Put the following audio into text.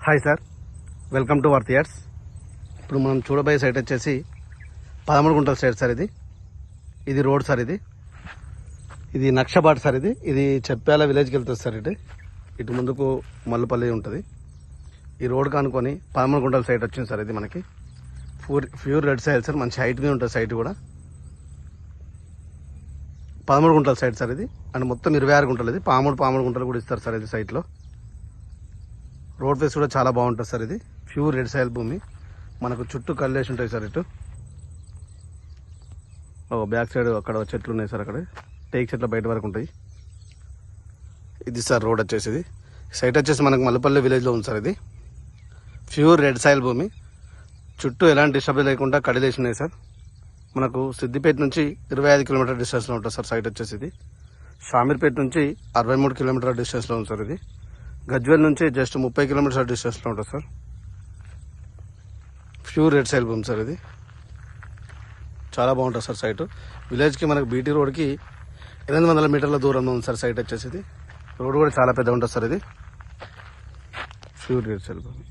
Hi sir, welcome to worth yards. ఇప్పుడు మనం చూడబోయే సైట్ వచ్చేసి 13 గుంటల సైట్ సార్. ఇది రోడ్ సార్. ఇది నక్షబాట్ సార్. ఇది చెప్పాల విలేజ్కి వెళ్తుంది సార్. ఇటు ముందుకు మల్లుపల్లి ఉంటుంది. ఈ రోడ్ కానుకొని 13 గుంటల సైట్ వచ్చింది సార్. ఇది మనకి ప్యూర్ రెడ్ సాయిల్ సార్. మంచి హైట్ మీద ఉంటుంది సైట్ కూడా. 13 గుంటల సైట్ సార్. అండ్ మొత్తం 26 గుంటలు. ఇది పాముడు గుంటలు కూడా ఇస్తారు సార్. ఇది సైట్లో రోడ్ ఫేస్ కూడా చాలా బాగుంటుంది సార్. ఇది ప్యూర్ రెడ్ సాయిల్ భూమి. మనకు చుట్టూ కల్లేసి ఉంటాయి సార్. ఇటు బ్యాక్ సైడ్ అక్కడ చెట్లు ఉన్నాయి సార్. అక్కడ టేక్ చెట్లు బయట వరకు ఉంటాయి. ఇది సార్ రోడ్ వచ్చేసి. సైట్ వచ్చేసి మనకు మల్లపల్లి విలేజ్లో ఉంది సార్. ఇది ప్యూర్ రెడ్ సాయిల్ భూమి. చుట్టూ ఎలాంటి డిస్టర్బెన్స్ లేకుండా కడిలేసి ఉన్నాయి సార్. మనకు సిద్దిపేట నుంచి 25 కిలోమీటర్ డిస్టెన్స్లో ఉంటుంది సార్ సైట్ వచ్చేసి. ఇది షామీర్పేట నుంచి 63 కిలోమీటర్ డిస్టెన్స్లో ఉంది సార్. ఇది గజ్వేల్ నుంచి జస్ట్ 30 కిలోమీటర్స్ డిస్టెన్స్లో ఉంటుంది సార్. ప్యూర్ రెడ్ సాయిల్ భూమి సార్. ఇది చాలా బాగుంటుంది సార్ సైట్. విలేజ్కి మనకు బీటీ రోడ్కి 800 మీటర్ల దూరంలో ఉంది సార్ సైట్ వచ్చేసి. రోడ్ కూడా చాలా పెద్ద ఉంటుంది సార్. ఇది ప్యూర్ రెడ్ సాయిల్ భూమి.